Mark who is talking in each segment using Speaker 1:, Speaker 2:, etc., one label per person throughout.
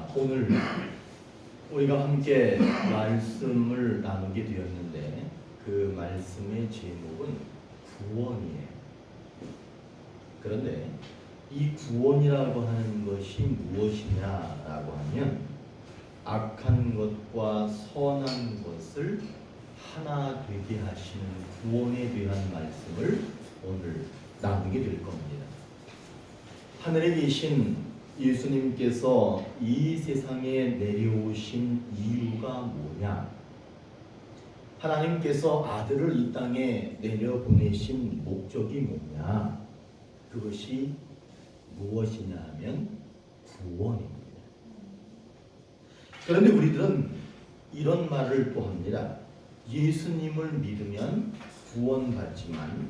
Speaker 1: 자, 오늘 우리가 함께 말씀을 나누게 되었는데 그 말씀의 제목은 구원이에요. 그런데 이 구원이라고 하는 것이 무엇이냐라고 하면 악한 것과 선한 것을 하나 되게 하시는 구원에 대한 말씀을 오늘 나누게 될 겁니다. 하늘에 계신 예수님께서 이 세상에 내려오신 이유가 뭐냐? 하나님께서 아들을 이 땅에 내려보내신 목적이 뭐냐? 그것이 무엇이냐 하면 구원입니다. 그런데 우리들은 이런 말을 또 합니다. 예수님을 믿으면 구원받지만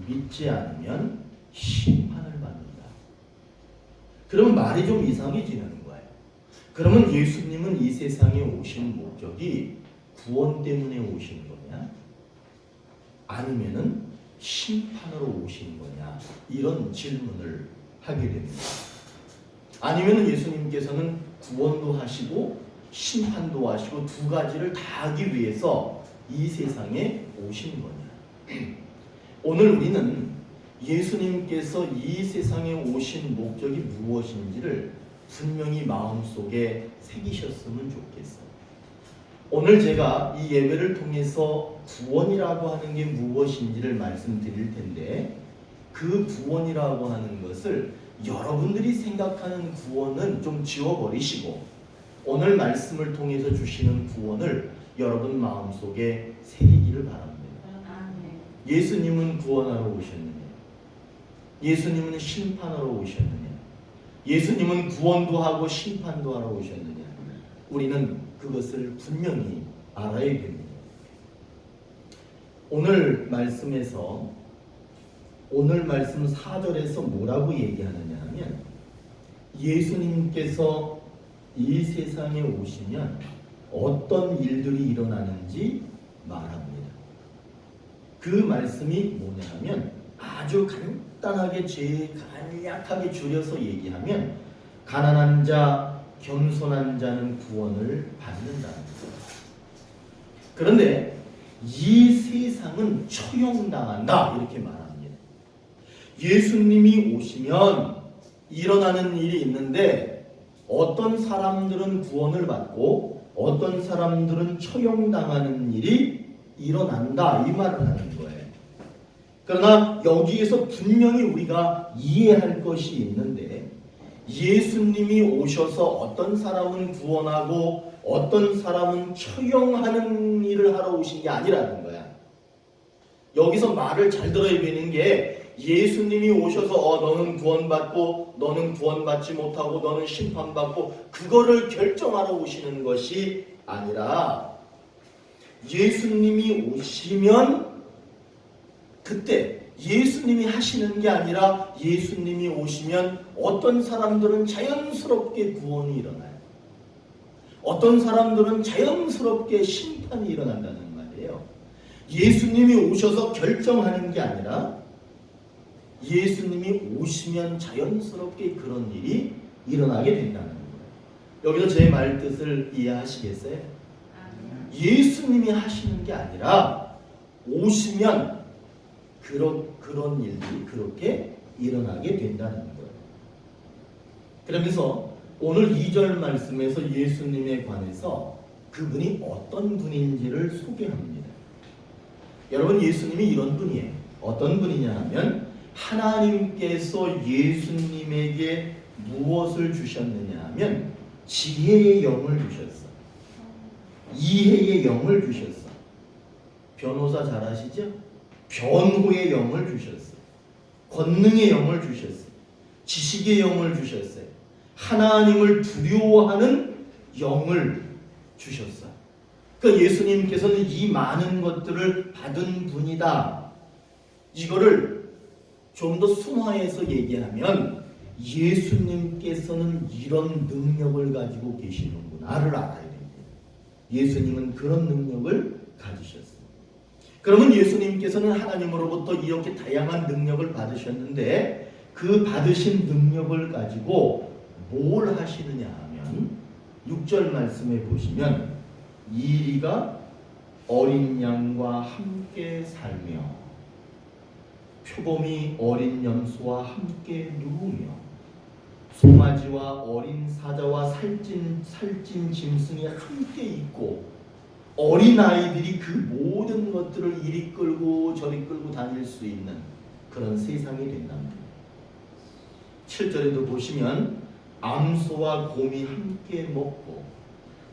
Speaker 1: 믿지 않으면 심판을 받는다. 그러면 말이 좀 이상해지는 거예요. 그러면 예수님은 이 세상에 오신 목적이 구원 때문에 오신 거냐? 아니면은 심판으로 오신 거냐? 이런 질문을 하게 됩니다. 아니면은 예수님께서는 구원도 하시고 심판도 하시고 두 가지를 다 하기 위해서 이 세상에 오신 거냐? 오늘 우리는 예수님께서 이 세상에 오신 목적이 무엇인지를 분명히 마음속에 새기셨으면 좋겠어요. 오늘 제가 이 예배를 통해서 구원이라고 하는 게 무엇인지를 말씀드릴 텐데 그 구원이라고 하는 것을 여러분들이 생각하는 구원은 좀 지워버리시고 오늘 말씀을 통해서 주시는 구원을 여러분 마음속에 새기기를 바랍니다. 예수님은 구원하러 오셨느냐? 예수님은 심판하러 오셨느냐? 예수님은 구원도 하고 심판도 하러 오셨느냐? 우리는 그것을 분명히 알아야 됩니다. 오늘 말씀에서 오늘 말씀 4절에서 뭐라고 얘기하느냐 하면 예수님께서 이 세상에 오시면 어떤 일들이 일어나는지 말합니다. 그 말씀이 뭐냐 하면 아주 간단하게 간략하게 줄여서 얘기하면 가난한 자, 겸손한 자는 구원을 받는다는 거예요. 그런데 이 세상은 처형당한다 이렇게 말합니다. 예수님이 오시면 일어나는 일이 있는데 어떤 사람들은 구원을 받고 어떤 사람들은 처형당하는 일이 일어난다 이 말을 하는 거예요. 그러나 여기에서 분명히 우리가 이해할 것이 있는데 예수님이 오셔서 어떤 사람은 구원하고 어떤 사람은 처형하는 일을 하러 오신 게 아니라는 거야. 여기서 말을 잘 들어야 되는 게 예수님이 오셔서 너는 구원받고 너는 구원받지 못하고 너는 심판받고 그거를 결정하러 오시는 것이 아니라 예수님이 오시면 그때 예수님이 하시는 게 아니라 예수님이 오시면 어떤 사람들은 자연스럽게 구원이 일어나요. 어떤 사람들은 자연스럽게 심판이 일어난다는 말이에요. 예수님이 오셔서 결정하는 게 아니라 예수님이 오시면 자연스럽게 그런 일이 일어나게 된다는 거예요. 여기서 제 말 뜻을 이해하시겠어요? 예수님이 하시는 게 아니라 오시면 그런 일들이 그렇게 일어나게 된다는 거예요. 그러면서 오늘 2절 말씀에서 예수님에 관해서 그분이 어떤 분인지를 소개합니다. 여러분 예수님이 이런 분이에요. 어떤 분이냐 하면 하나님께서 예수님에게 무엇을 주셨느냐 하면 지혜의 영을 주셨어. 이해의 영을 주셨어. 변호사 잘 아시죠? 변호의 영을 주셨어요. 권능의 영을 주셨어요. 지식의 영을 주셨어요. 하나님을 두려워하는 영을 주셨어요. 그러니까 예수님께서는 이 많은 것들을 받은 분이다. 이거를 좀 더 순화해서 얘기하면 예수님께서는 이런 능력을 가지고 계시는구나를 알아야 됩니다. 예수님은 그런 능력을 가지셨어요. 그러면 예수님께서는 하나님으로부터 이렇게 다양한 능력을 받으셨는데 그 받으신 능력을 가지고 뭘 하시느냐 하면 6절 말씀에 보시면 이리가 어린 양과 함께 살며 표범이 어린 염소와 함께 누우며 송아지와 어린 사자와 살찐 짐승이 함께 있고 어린 아이들이 그 모든 것들을 이리 끌고 저리 끌고 다닐 수 있는 그런 세상이 된답니다. 7절에도 보시면 암소와 곰이 함께 먹고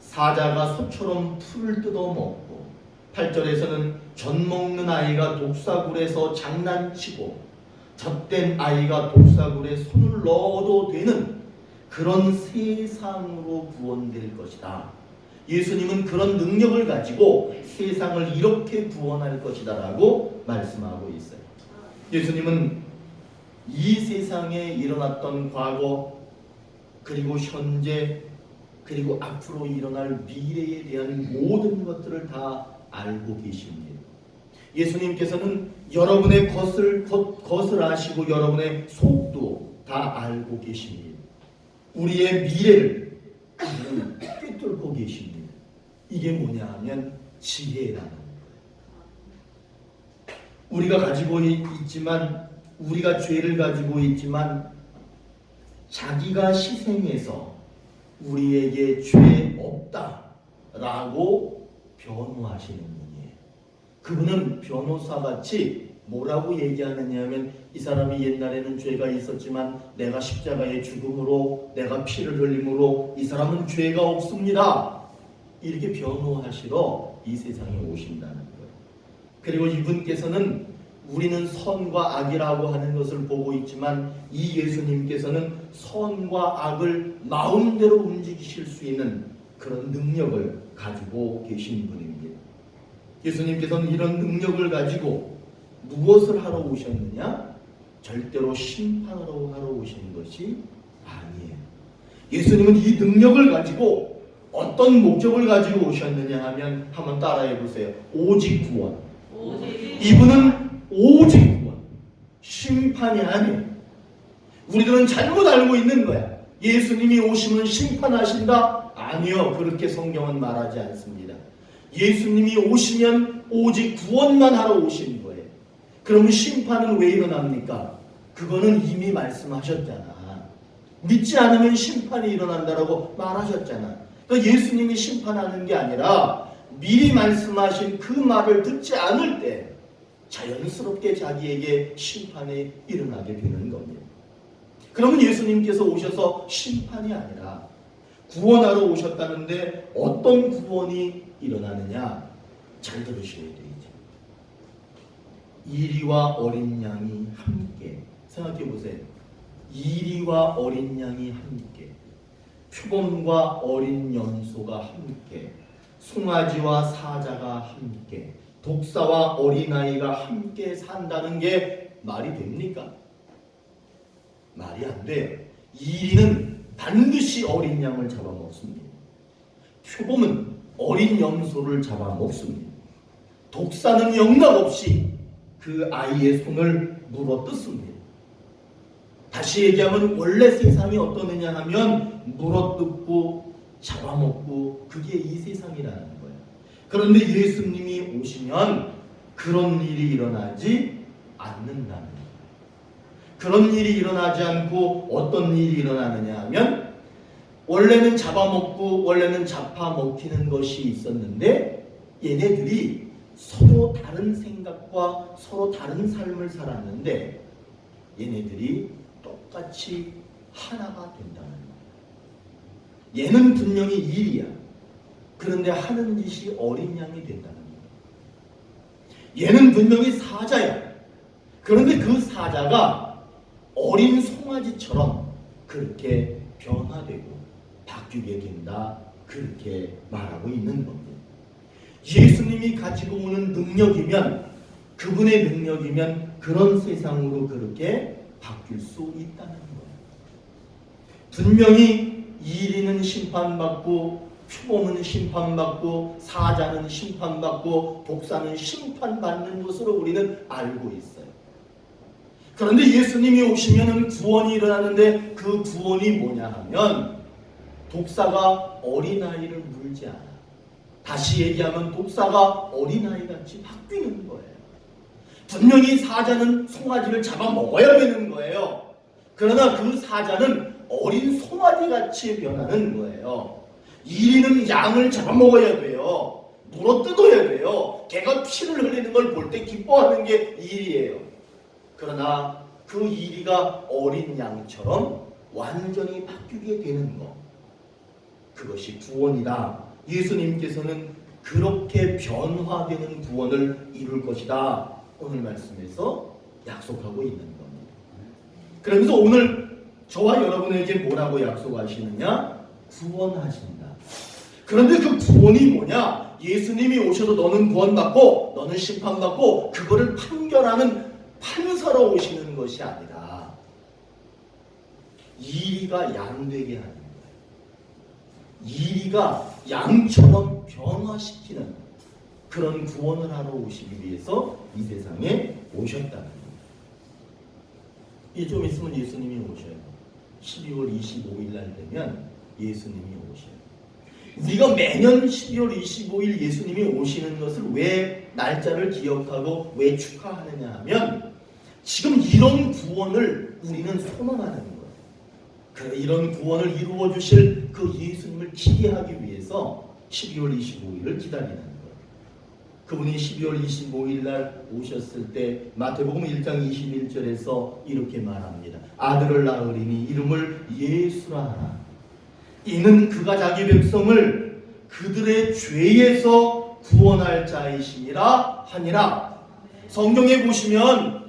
Speaker 1: 사자가 소처럼 풀을 뜯어 먹고 8절에서는 젖 먹는 아이가 독사굴에서 장난치고 젖된 아이가 독사굴에 손을 넣어도 되는 그런 세상으로 구원될 것이다. 예수님은 그런 능력을 가지고 세상을 이렇게 구원할 것이다 라고 말씀하고 있어요. 예수님은 이 세상에 일어났던 과거 그리고 현재 그리고 앞으로 일어날 미래에 대한 모든 것들을 다 알고 계십니다. 예수님께서는 여러분의 것을 아시고 여러분의 속도 다 알고 계십니다. 우리의 미래를 그분은 꿰뚫고 계십니다. 이게 뭐냐 하면 지혜라는 거예요. 우리가 가지고 있지만 우리가 죄를 가지고 있지만 자기가 희생해서 우리에게 죄 없다라고 변호하시는 분이에요. 그분은 변호사같이 뭐라고 얘기하느냐 하면 이 사람이 옛날에는 죄가 있었지만 내가 십자가의 죽음으로 내가 피를 흘림으로 이 사람은 죄가 없습니다. 이렇게 변호하시러 이 세상에 오신다는 거예요. 그리고 이분께서는 우리는 선과 악이라고 하는 것을 보고 있지만 이 예수님께서는 선과 악을 마음대로 움직이실 수 있는 그런 능력을 가지고 계신 분입니다. 예수님께서는 이런 능력을 가지고 무엇을 하러 오셨느냐? 절대로 심판하러 오신 것이 아니에요. 예수님은 이 능력을 가지고 어떤 목적을 가지고 오셨느냐 하면 한번 따라해 보세요. 오직 구원. 이분은 오직 구원. 심판이 아니에요. 우리들은 잘못 알고 있는 거야. 예수님이 오시면 심판하신다? 아니요. 그렇게 성경은 말하지 않습니다. 예수님이 오시면 오직 구원만 하러 오신 거예요. 그러면 심판은 왜 일어납니까? 그거는 이미 말씀하셨잖아. 믿지 않으면 심판이 일어난다라고 말하셨잖아. 그러니까 예수님이 심판하는 게 아니라 미리 말씀하신 그 말을 듣지 않을 때 자연스럽게 자기에게 심판이 일어나게 되는 겁니다. 그러면 예수님께서 오셔서 심판이 아니라 구원하러 오셨다는데 어떤 구원이 일어나느냐? 잘 들으셔야 되죠. 이리와 어린 양이 함께. 생각해 보세요. 이리와 어린 양이 함께, 표범과 어린 염소가 함께, 송아지와 사자가 함께, 독사와 어린아이가 함께 산다는 게 말이 됩니까? 말이 안 돼요. 이리는 반드시 어린 양을 잡아먹습니다. 표범은 어린 염소를 잡아먹습니다. 독사는 영락없이 그 아이의 손을 물어뜯습니다. 다시 얘기하면 원래 세상이 어떠느냐 하면 물어뜯고 잡아먹고 그게 이 세상이라는 거예요. 그런데 예수님이 오시면 그런 일이 일어나지 않는다는 거예요. 그런 일이 일어나지 않고 어떤 일이 일어나느냐 하면 원래는 잡아먹고 원래는 잡아먹히는 것이 있었는데 얘네들이 서로 다른 생각과 서로 다른 삶을 살았는데 얘네들이 똑같이 하나가 된다는 거예요. 얘는 분명히 일이야. 그런데 하는 짓이 어린 양이 된다는 거예요. 얘는 분명히 사자야. 그런데 그 사자가 어린 송아지처럼 그렇게 변화되고 바뀌게 된다. 그렇게 말하고 있는 겁니다. 예수님이 가지고 오는 능력이면 그분의 능력이면 그런 세상으로 그렇게 바뀔 수 있다는 거예요. 분명히 이리는 심판받고 표범은 심판받고 사자는 심판받고 독사는 심판받는 것으로 우리는 알고 있어요. 그런데 예수님이 오시면은 구원이 일어나는데 그 구원이 뭐냐 하면 독사가 어린아이를 물지 않아. 다시 얘기하면 독사가 어린아이같이 바뀌는 거예요. 분명히 사자는 송아지를 잡아먹어야 되는 거예요. 그러나 그 사자는 어린 송아지같이 변하는 거예요. 이리는 양을 잡아먹어야 돼요. 물어뜯어야 돼요. 개가 피를 흘리는 걸 볼 때 기뻐하는 게 일이에요. 그러나 그 이리가 어린 양처럼 완전히 바뀌게 되는 것, 그것이 구원이다. 예수님께서는 그렇게 변화되는 구원을 이룰 것이다. 오늘 말씀에서 약속하고 있는 겁니다. 그러면서 오늘 저와 여러분에게 뭐라고 약속하시느냐? 구원하신다. 그런데 그 구원이 뭐냐? 예수님이 오셔도 너는 구원받고 너는 심판받고 그거를 판결하는 판사로 오시는 것이 아니라 이리가 양되게 하는 거예요. 이리가 양처럼 변화시키는 그런 구원을 하러 오시기 위해서 이 세상에 오셨다는 겁니다. 좀 있으면 예수님이 오셔요. 12월 25일 날 되면 예수님이 오셔요. 우리가 매년 12월 25일 예수님이 오시는 것을 왜 날짜를 기억하고 왜 축하하느냐 하면 지금 이런 구원을 우리는 소망하는 거예요. 그래, 이런 구원을 이루어 주실 그 예수님을 기대하기 위해서 12월 25일을 기다리는 거예요. 그분이 12월 25일 날 오셨을 때 마태복음 1장 21절에서 이렇게 말합니다. 아들을 낳으리니 이름을 예수라 하라. 이는 그가 자기 백성을 그들의 죄에서 구원할 자이시니라 하니라. 성경에 보시면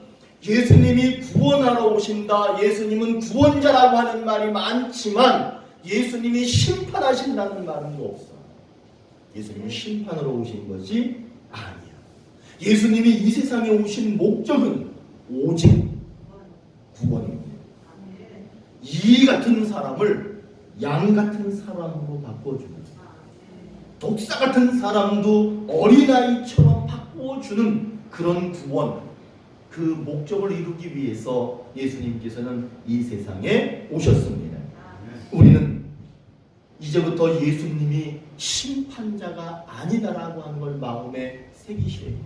Speaker 1: 예수님이 구원하러 오신다, 예수님은 구원자라고 하는 말이 많지만 예수님이 심판하신다는 말은 없어. 예수님은 심판으로 오신 것이 아니야. 예수님이 이 세상에 오신 목적은 오직 구원입니다. 이 같은 사람을 양 같은 사람으로 바꿔주는, 독사 같은 사람도 어린아이처럼 바꿔주는 그런 구원, 그 목적을 이루기 위해서 예수님께서는 이 세상에 오셨습니다. 우리는 이제부터 예수님이 심판자가 아니다라고 하는 걸 마음에 새기셔야 돼요.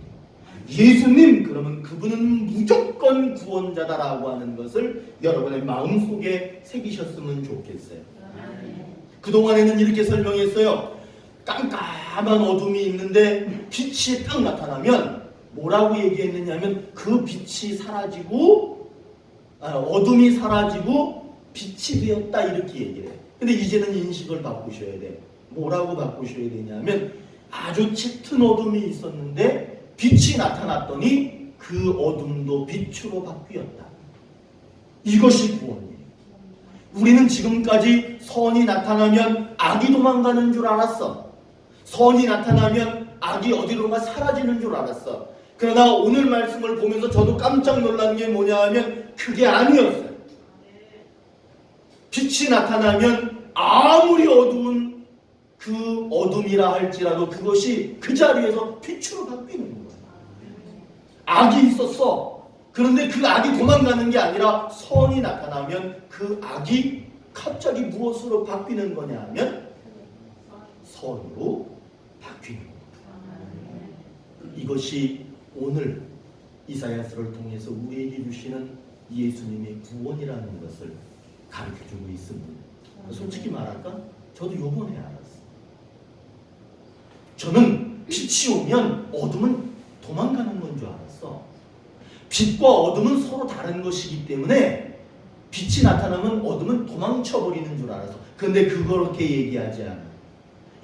Speaker 1: 예수님, 그러면 그분은 무조건 구원자다라고 하는 것을 여러분의 마음속에 새기셨으면 좋겠어요. 그동안에는 이렇게 설명했어요. 깜깜한 어둠이 있는데 빛이 딱 나타나면 뭐라고 얘기했느냐면 그 빛이 사라지고 어둠이 사라지고 빛이 되었다, 이렇게 얘기를 해요. 근데 이제는 인식을 바꾸셔야 돼. 뭐라고 바꾸셔야 되냐면 아주 짙은 어둠이 있었는데 빛이 나타났더니 그 어둠도 빛으로 바뀌었다. 이것이 구원이에요. 우리는 지금까지 선이 나타나면 악이 도망가는 줄 알았어. 선이 나타나면 악이 어디론가 사라지는 줄 알았어. 그러나 오늘 말씀을 보면서 저도 깜짝 놀란 게 뭐냐 하면 그게 아니었어요. 빛이 나타나면 아무리 어두운 그 어둠이라 할지라도 그것이 그 자리에서 빛으로 바뀌는 거예요. 악이 있었어. 그런데 그 악이 도망가는 게 아니라 선이 나타나면 그 악이 갑자기 무엇으로 바뀌는 거냐 하면 선으로 바뀌는 거예요. 이것이 오늘 이사야서를 통해서 우리에게 주시는 예수님의 구원이라는 것을 가르쳐주고 있습니다. 솔직히 말할까? 저도 요번에 알았어요. 저는 빛이 오면 어둠은 도망가는 건 줄 알았어. 빛과 어둠은 서로 다른 것이기 때문에 빛이 나타나면 어둠은 도망쳐버리는 줄 알았어. 그런데 그렇게 얘기하지 않아.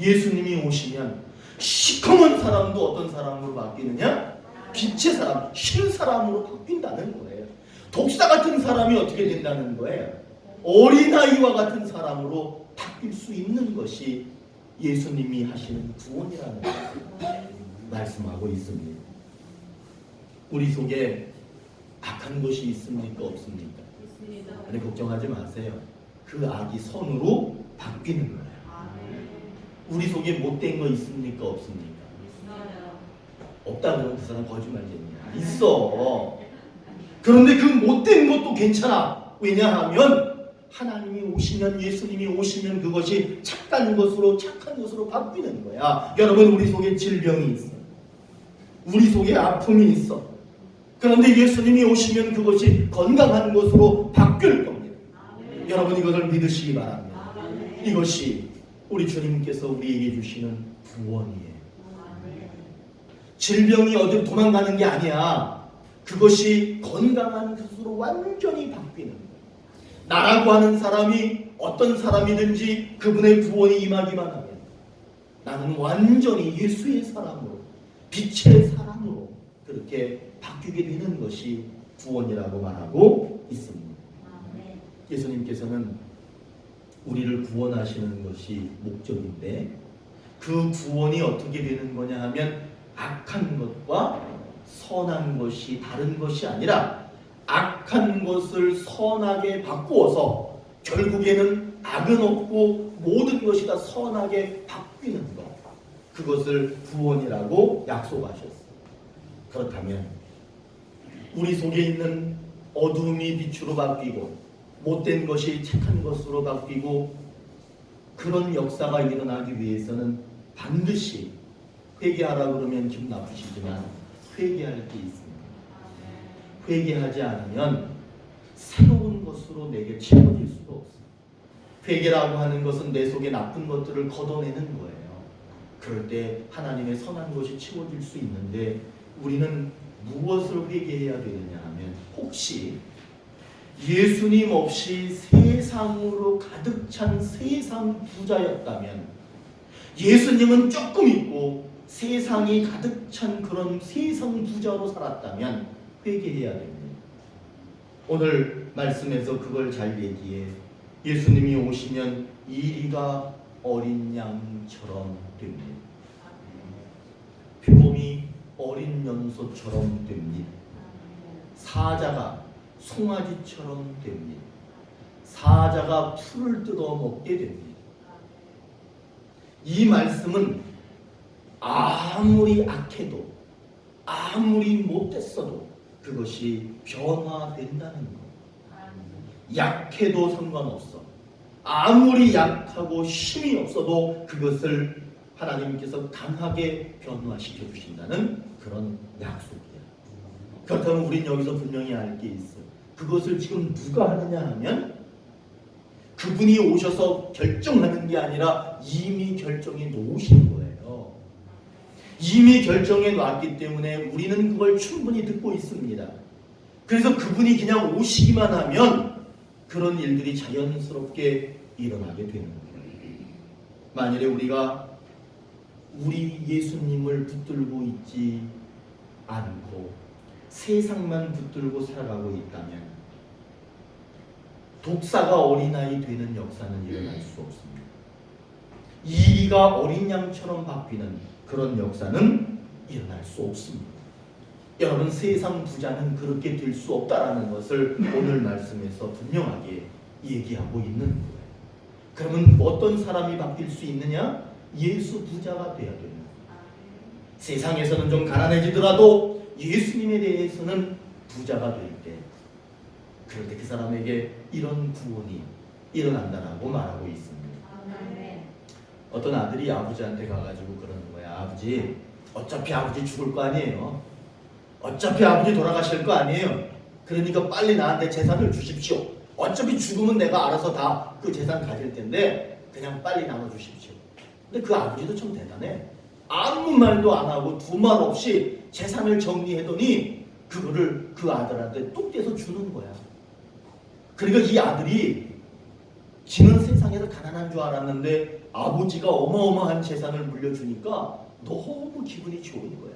Speaker 1: 예수님이 오시면 시커먼 사람도 어떤 사람으로 바뀌느냐? 빛의 사람, 신 사람으로 바뀐다는 거예요. 독사 같은 사람이 어떻게 된다는 거예요? 어린아이와 같은 사람으로 바뀔 수 있는 것이 예수님이 하시는 구원이라는 것을 말씀하고 있습니다. 우리 속에 악한 것이 있습니까? 없습니까? 근데 걱정하지 마세요. 그 악이 선으로 바뀌는 거예요. 우리 속에 못된 거 있습니까? 없습니까? 없다 그러면 그 사람 거짓말쟁이야. 있어. 그런데 그 못된 것도 괜찮아. 왜냐하면 하나님이 오시면, 예수님이 오시면 그것이 착한 것으로 바뀌는 거야. 여러분, 우리 속에 질병이 있어. 우리 속에 아픔이 있어. 그런데 예수님이 오시면 그것이 건강한 것으로 바뀔 겁니다. 여러분, 이것을 믿으시기 바랍니다. 이것이 우리 주님께서 우리에게 주시는 구원이에요. 질병이 어디로 도망가는 게 아니야. 그것이 건강한 것으로 완전히 바뀌는 거예요. 나라고 하는 사람이 어떤 사람이든지 그분의 구원이 임하기만 하면 나는 완전히 예수의 사람으로, 빛의 사람으로 그렇게 바뀌게 되는 것이 구원이라고 말하고 있습니다. 예수님께서는 우리를 구원하시는 것이 목적인데, 그 구원이 어떻게 되는 거냐 하면 악한 것과 선한 것이 다른 것이 아니라 악한 것을 선하게 바꾸어서 결국에는 악은 없고 모든 것이 다 선하게 바뀌는 것, 그것을 구원이라고 약속하셨어요. 그렇다면 우리 속에 있는 어두움이 빛으로 바뀌고 못된 것이 착한 것으로 바뀌고 그런 역사가 일어나기 위해서는 반드시 회개하라 그러면 기분 나쁘시지만 회개할 게 있습니다. 회개하지 않으면 새로운 것으로 내게 채워질 수가 없습니다. 회개라고 하는 것은 내 속에 나쁜 것들을 걷어내는 거예요. 그럴 때 하나님의 선한 것이 채워질 수 있는데, 우리는 무엇을 회개해야 되느냐 하면, 혹시 예수님 없이 세상으로 가득 찬 세상 부자였다면, 예수님은 조금 있고 세상이 가득 찬 그런 세상 부자로 살았다면 회개해야 됩니다. 오늘 말씀에서 그걸 잘 얘기해. 예수님이 오시면 이리가 어린 양처럼 됩니다. 표범이 어린 연소처럼 됩니다. 사자가 송아지처럼 됩니다. 사자가 풀을 뜯어 먹게 됩니다. 이 말씀은 아무리 악해도 아무리 못됐어도 그것이 변화된다는 것. 약해도 상관없어. 아무리 약하고 힘이 없어도 그것을 하나님께서 강하게 변화시켜 주신다는 그런 약속이야. 그렇다면 우린 여기서 분명히 알 게 있어. 그것을 지금 누가 하느냐 하면 그분이 오셔서 결정하는 게 아니라 이미 결정해 놓으신 거예요. 이미 결정해 놨기 때문에 우리는 그걸 충분히 듣고 있습니다. 그래서 그분이 그냥 오시기만 하면 그런 일들이 자연스럽게 일어나게 되는 거예요. 만일에 우리가 우리 예수님을 붙들고 있지 않고 세상만 붙들고 살아가고 있다면 독사가 어린아이 되는 역사는 일어날 수 없습니다. 이리가 어린 양처럼 바뀌는 그런 역사는 일어날 수 없습니다. 여러분, 세상 부자는 그렇게 될 수 없다라는 것을 오늘 말씀에서 분명하게 얘기하고 있는 거예요. 그러면 어떤 사람이 바뀔 수 있느냐? 예수 부자가 되어야 됩니다. 세상에서는 좀 가난해지더라도 예수님에 대해서는 부자가 될 때, 그럴 때 그 사람에게 이런 구원이 일어난다라고 말하고 있습니다. 어떤 아들이 아버지한테 가가지고 그러는 거야. 아버지, 어차피 아버지 죽을 거 아니에요. 어차피 아버지 돌아가실 거 아니에요. 그러니까 빨리 나한테 재산을 주십시오. 어차피 죽으면 내가 알아서 다 그 재산 가질 텐데 그냥 빨리 나눠주십시오. 근데 그 아버지도 참 대단해. 아무 말도 안 하고 두 말 없이 재산을 정리하더니 그거를 그 아들한테 뚝 떼서 주는 거야. 그러니까 이 아들이 지는 세상에서 가난한 줄 알았는데 아버지가 어마어마한 재산을 물려주니까 너무 기분이 좋은 거야.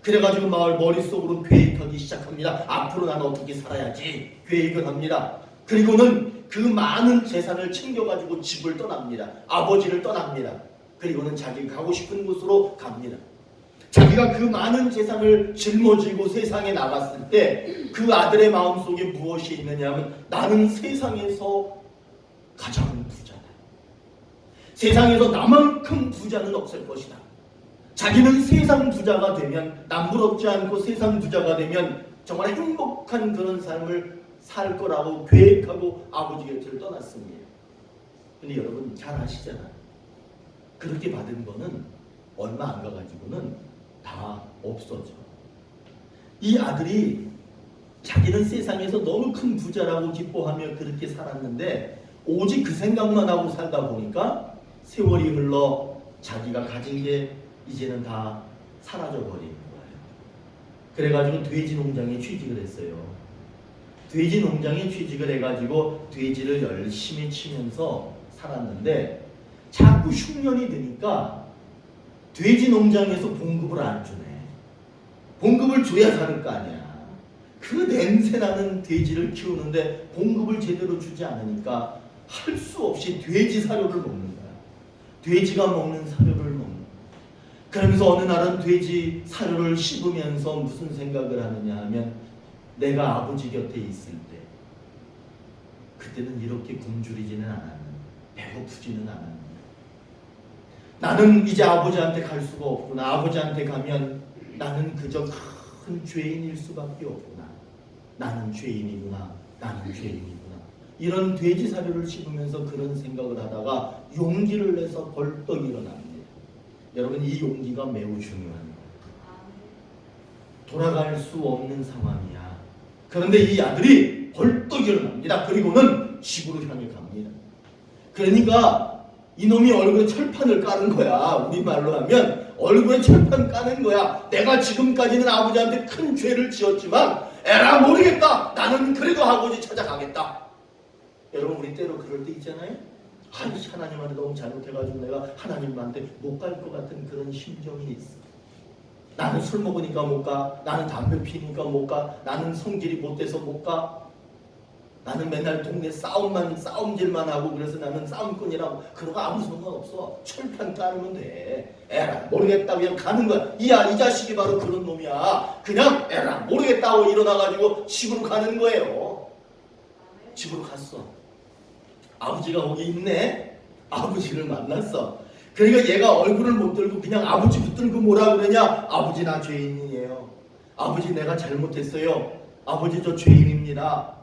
Speaker 1: 그래가지고 머릿속으로 계획하기 시작합니다. 앞으로 나는 어떻게 살아야지 계획을 합니다. 그리고는 그 많은 재산을 챙겨가지고 집을 떠납니다. 아버지를 떠납니다. 그리고는 자기가 가고 싶은 곳으로 갑니다. 자기가 그 많은 재산을 짊어지고 세상에 나갔을 때 그 아들의 마음속에 무엇이 있느냐 하면, 나는 세상에서 가장 부자다. 세상에서 나만큼 부자는 없을 것이다. 자기는 세상 부자가 되면, 남부럽지 않고 세상 부자가 되면 정말 행복한 그런 삶을 살 거라고 계획하고 아버지 곁을 떠났습니다. 근데 여러분 잘 아시잖아요. 그렇게 받은 거는 얼마 안 가가지고는 다 없어져. 이 아들이 자기는 세상에서 너무 큰 부자라고 기뻐하며 그렇게 살았는데 오직 그 생각만 하고 살다 보니까 세월이 흘러 자기가 가진 게 이제는 다 사라져 버리는 거예요. 그래가지고 돼지 농장에 취직을 했어요. 돼지 농장에 취직을 해가지고 돼지를 열심히 치면서 살았는데 자꾸 흉년이 드니까 돼지 농장에서 봉급을 안 주네. 봉급을 줘야 사는 거 아니야. 그 냄새나는 돼지를 키우는데 봉급을 제대로 주지 않으니까 할 수 없이 돼지 사료를 먹는 거야. 돼지가 먹는 사료를 먹는 거야. 그러면서 어느 날은 돼지 사료를 씹으면서 무슨 생각을 하느냐 하면 내가 아버지 곁에 있을 때 그때는 이렇게 굶주리지는 않았는데 배고프지는 않았는데 나는 이제 아버지한테 갈 수가 없구나. 아버지한테 가면 나는 그저 큰 죄인일 수밖에 없구나. 나는 죄인이구나. 나는 죄인이구나. 이런 돼지 사료를 씹으면서 그런 생각을 하다가 용기를 내서 벌떡 일어납니다. 여러분 이 용기가 매우 중요한 거예요. 돌아갈 수 없는 상황이야. 그런데 이 아들이 벌떡 일어납니다. 그리고는 집으로 향해 갑니다. 그러니까 이놈이 얼굴에 철판을 까는 거야. 우리말로 하면 얼굴에 철판 까는 거야. 내가 지금까지는 아버지한테 큰 죄를 지었지만 에라 모르겠다. 나는 그래도 아버지 찾아가겠다. 여러분 우리 때로 그럴 때 있잖아요. 하나님한테 너무 잘못해가지고 내가 하나님한테 못 갈 것 같은 그런 심정이 있어. 나는 술 먹으니까 못 가. 나는 담배 피니까 못 가. 나는 성질이 못돼서 못 가. 나는 맨날 동네 싸움질만 하고 그래서 나는 싸움꾼이라고 그런 거 아무 상관없어. 철판 까르면 돼. 에라 모르겠다 그냥 가는 거야. 이 자식이 바로 그런 놈이야. 그냥 에라 모르겠다고 일어나가지고 집으로 가는 거예요. 집으로 갔어. 아버지가 거기 있네. 아버지를 만났어. 그러니까 얘가 얼굴을 못 들고 그냥 아버지 붙들고 뭐라 그러냐. 아버지 나 죄인이에요. 아버지 내가 잘못했어요. 아버지 저 죄인입니다.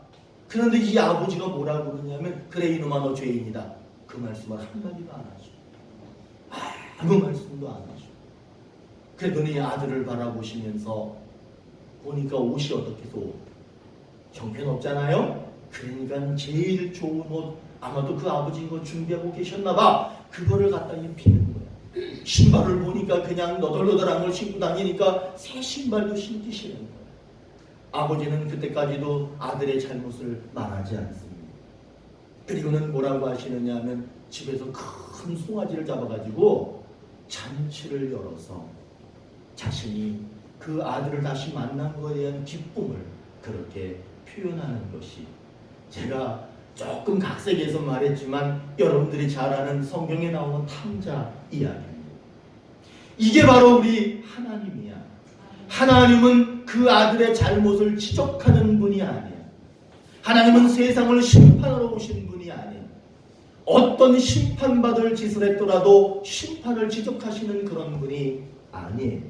Speaker 1: 그런데 이 아버지가 뭐라고 그러냐면 그래 이놈아 너 죄인이다. 그 말씀을 한마디도 안 하죠. 아무 말씀도 안 하죠. 그랬더니 아들을 바라보시면서 보니까 옷이 어떻게도 형편없잖아요. 그러니까 제일 좋은 옷 아마도 그 아버지가 준비하고 계셨나봐. 그거를 갖다 입히는 거야. 신발을 보니까 그냥 너덜너덜한 걸 신고 다니니까 새 신발도 신기시는 거야. 아버지는 그때까지도 아들의 잘못을 말하지 않습니다. 그리고는 뭐라고 하시느냐 하면 집에서 큰 송아지를 잡아가지고 잔치를 열어서 자신이 그 아들을 다시 만난 것에 대한 기쁨을 그렇게 표현하는 것이 제가 조금 각색해서 말했지만 여러분들이 잘 아는 성경에 나오는 탕자 이야기입니다. 이게 바로 우리 하나님이야. 하나님은 그 아들의 잘못을 지적하는 분이 아니야. 하나님은 세상을 심판하러 오신 분이 아니야. 어떤 심판받을 짓을 했더라도 심판을 지적하시는 그런 분이 아니에요.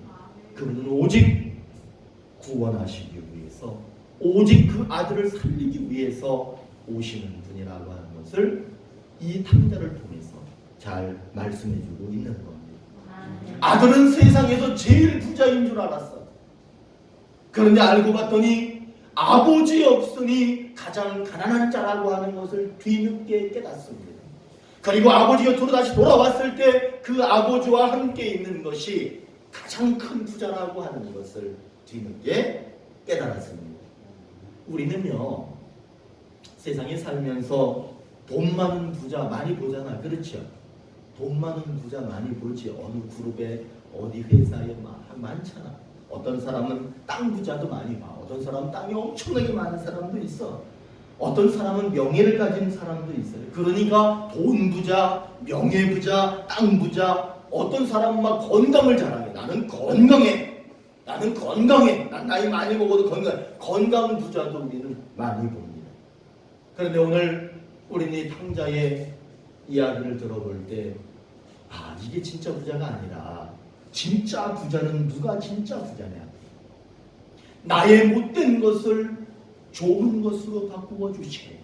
Speaker 1: 그분은 오직 구원하시기 위해서 오직 그 아들을 살리기 위해서 오시는 분이라고 하는 것을 이 탕자를 통해서 잘 말씀해주고 있는 겁니다. 아들은 세상에서 제일 부자인 줄 알았어. 그런데 알고 봤더니 아버지 없으니 가장 가난한 자라고 하는 것을 뒤늦게 깨닫습니다. 그리고 아버지 곁으로 다시 돌아왔을 때 그 아버지와 함께 있는 것이 가장 큰 부자라고 하는 것을 뒤늦게 깨달았습니다. 우리는요 세상에 살면서 돈 많은 부자 많이 보잖아. 그렇죠? 돈 많은 부자 많이 보지. 어느 그룹에 어디 회사에 많잖아. 어떤 사람은 땅 부자도 많이 봐. 어떤 사람은 땅이 엄청나게 많은 사람도 있어. 어떤 사람은 명예를 가진 사람도 있어요. 그러니까 돈 부자, 명예 부자, 땅 부자. 어떤 사람은 막 건강을 자랑해. 나는 건강해. 나는 건강해. 난 나이 많이 먹어도 건강해. 건강 부자도 우리는 많이 봅니다. 그런데 오늘 우리는 이 탕자의 이야기를 들어볼 때 이게 진짜 부자가 아니라 진짜 부자는 누가 진짜 부자냐? 나의 못된 것을 좋은 것으로 바꾸어 주시고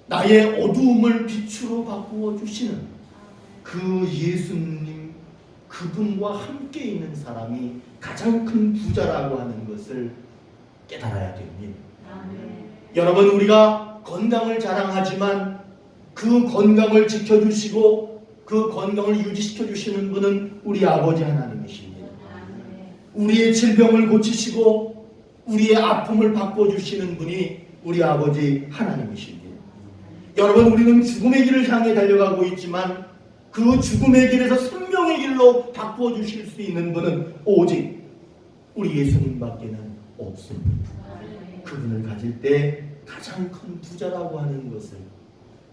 Speaker 1: 나의 어두움을 빛으로 바꾸어 주시는 그 예수님, 그분과 함께 있는 사람이 가장 큰 부자라고 하는 것을 깨달아야 됩니다. 여러분, 우리가 건강을 자랑하지만 그 건강을 지켜주시고 그 건강을 유지시켜 주시는 분은 우리 아버지 하나님이십니다. 우리의 질병을 고치시고 우리의 아픔을 바꿔주시는 분이 우리 아버지 하나님이십니다. 여러분, 우리는 죽음의 길을 향해 달려가고 있지만 그 죽음의 길에서 생명의 길로 바꾸어 주실 수 있는 분은 오직 우리 예수님밖에는 없습니다. 그분을 가질 때 가장 큰 부자라고 하는 것을,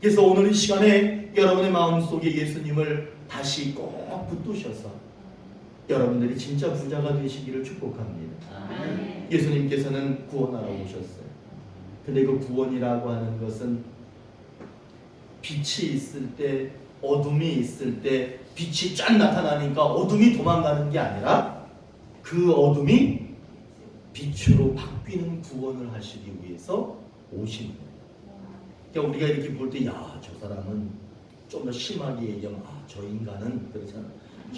Speaker 1: 그래서 오늘 이 시간에 여러분의 마음속에 예수님을 다시 꼭 붙드셔서 여러분들이 진짜 부자가 되시기를 축복합니다. 예수님께서는 구원하러 오셨어요. 근데 그 구원이라고 하는 것은 빛이 있을 때, 어둠이 있을 때 빛이 쫙 나타나니까 어둠이 도망가는 게 아니라 그 어둠이 빛으로 바뀌는 구원을 하시기 위해서 오신 거예요. 그러니까 우리가 이렇게 볼 때, 야, 저 사람은 좀 더 심하게 얘기하면, 저 인간은 그렇잖아.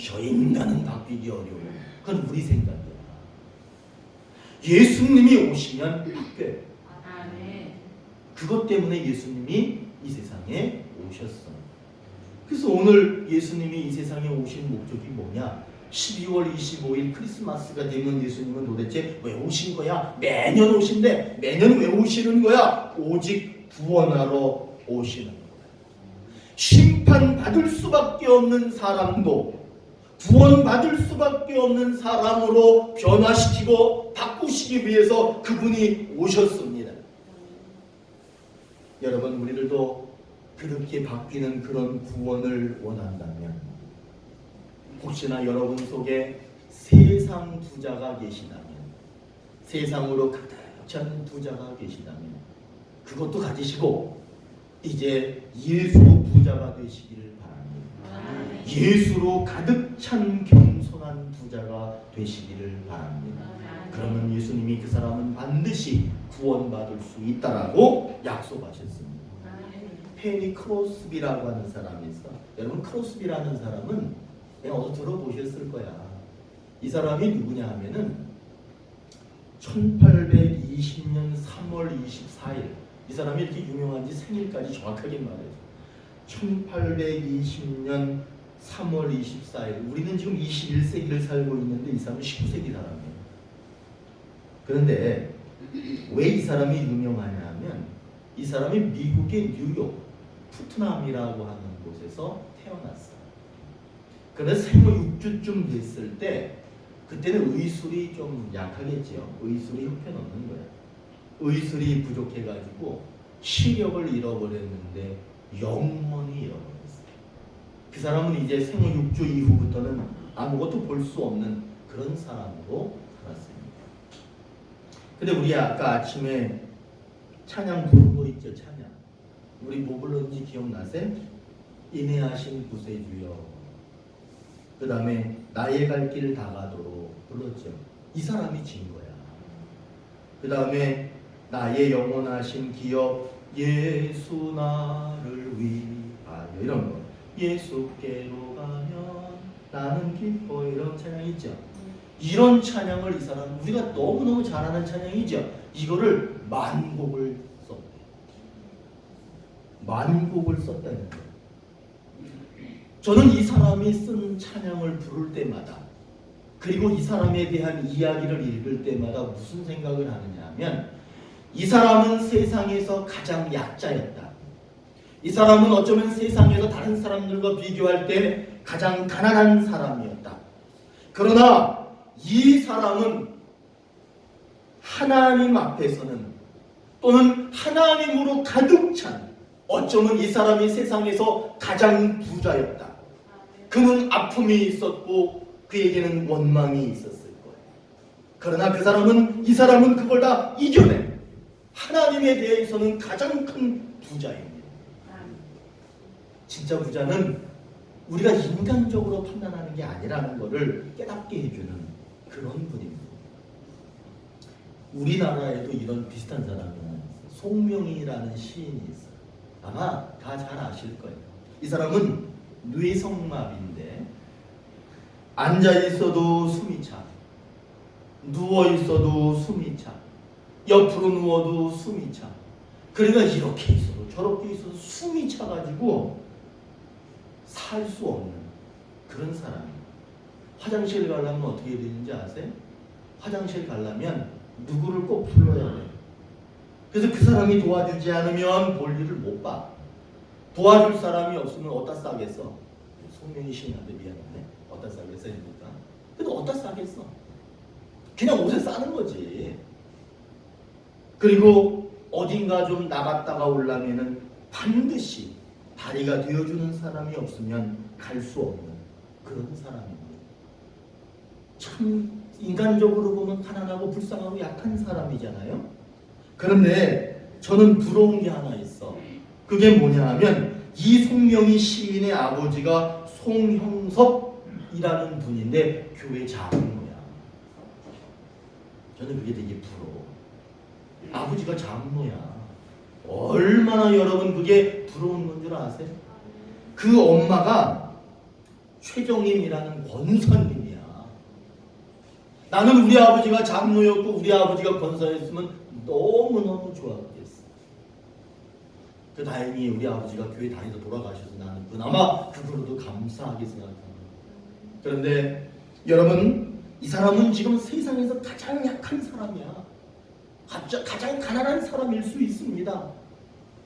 Speaker 1: 저 인간은 바뀌기 어려워. 그건 우리 생각이야. 예수님이 오시면 바뀌어요. 그것 때문에 예수님이 이 세상에 오셨어요. 그래서 오늘 예수님이 이 세상에 오신 목적이 뭐냐? 12월 25일 크리스마스가 되면 예수님은 도대체 왜 오신 거야? 매년 오신대. 매년 왜 오시는 거야? 오직 구원하러 오시는 거야. 심판받을 수밖에 없는 사람도 구원받을 수밖에 없는 사람으로 변화시키고 바꾸시기 위해서 그분이 오셨습니다. 여러분, 우리들도 그렇게 바뀌는 그런 구원을 원한다면, 혹시나 여러분 속에 세상 부자가 계시다면, 세상으로 가득 찬 부자가 계시다면 그것도 가지시고 이제 예수 부자가 되시기를 바랍니다. 예수로 가득 찬 겸손한 부자가 되시기를 바랍니다. 그러면 예수님이 그 사람은 반드시 구원받을 수 있다라고 약속하셨습니다. 페니 크로스비라고 하는 사람이 있어. 여러분, 크로스비라는 사람은 그냥 어디 들어보셨을 거야. 이 사람이 누구냐 하면은 1820년 3월 24일, 이 사람이 이렇게 유명한지 생일까지 정확하게 말해요. 1820년 3월 24일. 우리는 지금 21세기를 살고 있는데 이 사람은 19세기 사람이에요. 그런데 왜 이 사람이 유명하냐 하면, 이 사람이 미국의 뉴욕 푸트남이라고 하는 곳에서 태어났어요. 그래서 생후 6주쯤 됐을 때, 그때는 의술이 좀 약하겠지요. 의술이 형편없는 거예요. 의술이 부족해가지고 시력을 잃어버렸는데 영원히 잃어버렸어요. 그 사람은 이제 생후 6주 이후부터는 아무것도 볼 수 없는 그런 사람으로 살았습니다. 근데 우리 아까 아침에 찬양 부른 거 있죠? 찬양. 우리 뭐 불렀는지 기억나세요? 인내하신 구세주여. 그 다음에 나의 갈 길 다가도록 불렀죠. 이 사람이 진 거야. 그 다음에 나의 영원하신 기업 예수 나를 위하여, 이런 거. 예수께로 가면 나는 기뻐, 이런 찬양 있죠. 이런 찬양을 이 사람, 우리가 너무너무 잘하는 찬양이죠. 이거를 만곡을 썼대요. 만곡을 썼다는 거예요. 저는 이 사람이 쓴 찬양을 부를 때마다, 그리고 이 사람에 대한 이야기를 읽을 때마다 무슨 생각을 하느냐 하면, 이 사람은 세상에서 가장 약자였다. 이 사람은 어쩌면 세상에서 다른 사람들과 비교할 때 가장 가난한 사람이었다. 그러나 이 사람은 하나님 앞에서는, 또는 하나님으로 가득 찬, 어쩌면 이 사람이 세상에서 가장 부자였다. 그는 아픔이 있었고 그에게는 원망이 있었을 거예요. 그러나 이 사람은 그걸 다 이겨내 하나님에 대해서는 가장 큰 부자입니다. 진짜 부자는 우리가 인간적으로 판단하는 게 아니라는 것을 깨닫게 해주는 그런 분입니다. 우리나라에도 이런 비슷한 사람이 하나 있어요. 송명이라는 시인이 있어요. 아마 다 잘 아실 거예요. 이 사람은 뇌성마비인데 앉아 있어도 숨이 차, 누워 있어도 숨이 차, 옆으로 누워도 숨이 차. 그러니까 이렇게 있어도 저렇게 있어도 숨이 차가지고 살 수 없는 그런 사람이에요. 화장실 가려면 어떻게 되는지 아세요? 화장실 가려면 누구를 꼭 불러야 돼요. 그래서 그 사람이 도와주지 않으면 볼일을 못 봐. 도와줄 사람이 없으면 어디다 싸겠어? 송명이 시인한테 미안한데 어디다 싸겠어? 입니까? 그래도 어디다 싸겠어? 그냥 옷에 싸는 거지. 그리고 어딘가 좀 나갔다가 오려면은 반드시 다리가 되어주는 사람이 없으면 갈 수 없는 그런 사람입니다. 참 인간적으로 보면 가난하고 불쌍하고 약한 사람이잖아요. 그런데 저는 부러운 게 하나 있어. 그게 뭐냐 하면 이 송명희 시인의 아버지가 송형섭이라는 분인데 교회 장로야. 저는 그게 되게 부러워. 아버지가 장로야. 얼마나 여러분 그게 부러운 건 줄 아세요? 그 엄마가 최정임이라는 권사님이야. 나는 우리 아버지가 장로였고 우리 아버지가 권사였으면 너무너무 좋았겠어. 그 다행히 우리 아버지가 교회 다니다 돌아가셔서 나는 그나마 그걸로도 감사하게 생각합니다. 그런데 여러분, 이 사람은 지금 세상에서 가장 약한 사람이야. 가장 가난한 사람일 수 있습니다.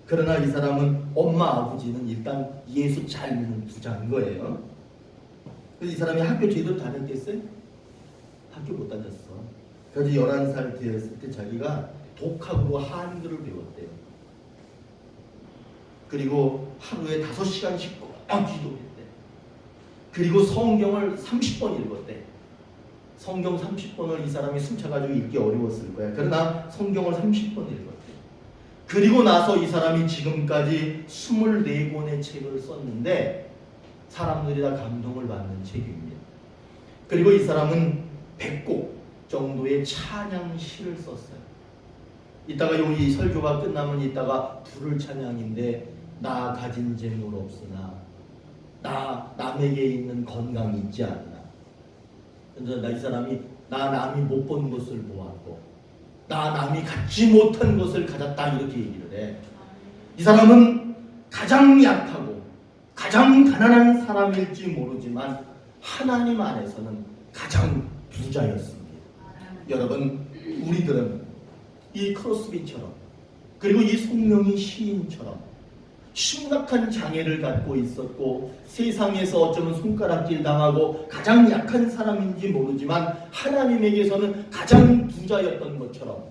Speaker 1: 그러나 이 사람은 엄마 아버지는 일단 예수 잘 믿는 부자인 거예요. 그래서 이 사람이 학교 제대로 다녔겠어요? 학교 못 다녔어. 그래서 11살 되었을 때 자기가 독학으로 한글을 배웠대요. 그리고 하루에 5시간씩 꼭 기도했대. 그리고 성경을 30번 읽었대. 성경 30번을 이 사람이 숨차가지고 읽기 어려웠을 거야. 그러나 성경을 30번 읽었대. 그리고 나서 이 사람이 지금까지 24권의 책을 썼는데 사람들이 다 감동을 받는 책입니다. 그리고 이 사람은 100곡 정도의 찬양시를 썼어요. 이따가 이 설교가 끝나면 이따가 부를 찬양인데 나 가진 재물 없으나 나 남에게 있는 건강이 있지 않나. 그래서 이 사람이 나 남이 못 본 것을 보았고 나 남이 갖지 못한 것을 가졌다 이렇게 얘기를 해. 이 사람은 가장 약하고 가장 가난한 사람일지 모르지만 하나님 안에서는 가장 부자였습니다. 여러분, 우리들은 이 크로스비처럼 그리고 이 송명희 시인처럼 심각한 장애를 갖고 있었고 세상에서 어쩌면 손가락질 당하고 가장 약한 사람인지 모르지만 하나님에게서는 가장 부자였던 것처럼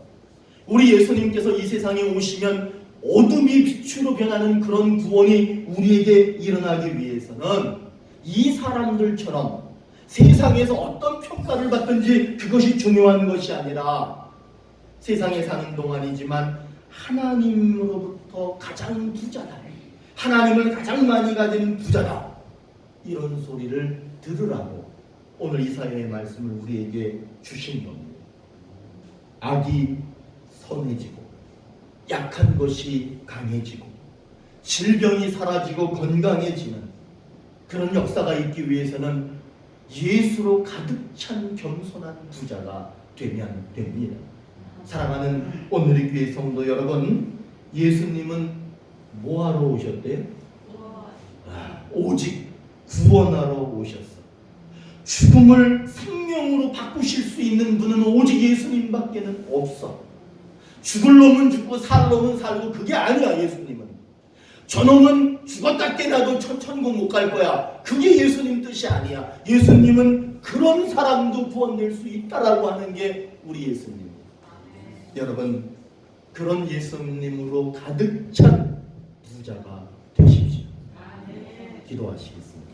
Speaker 1: 우리 예수님께서 이 세상에 오시면 어둠이 빛으로 변하는 그런 구원이 우리에게 일어나기 위해서는 이 사람들처럼 세상에서 어떤 평가를 받든지 그것이 중요한 것이 아니라 세상에 사는 동안이지만 하나님으로부터 가장 부자다. 하나님을 가장 많이 가진 부자다. 이런 소리를 들으라고 오늘 이사야의 말씀을 우리에게 주신 겁니다. 악이 선해지고 약한 것이 강해지고 질병이 사라지고 건강해지는 그런 역사가 있기 위해서는 예수로 가득 찬 겸손한 부자가 되면 됩니다. 사랑하는 오늘의 교회 성도 여러분, 예수님은 뭐하러 오셨대요? 오직 구원하러 오셨어. 죽음을 생명으로 바꾸실 수 있는 분은 오직 예수님밖에는 없어. 죽을 놈은 죽고 살 놈은 살고 그게 아니야. 예수님은 저놈은 죽었다 깨나도 천국 못 갈 거야. 그게 예수님 뜻이 아니야. 예수님은 그런 사람도 구원될 수 있다라고 하는 게 우리 예수님. 여러분, 그런 예수님으로 가득 찬 부자가 되십시오. 기도하시겠습니다.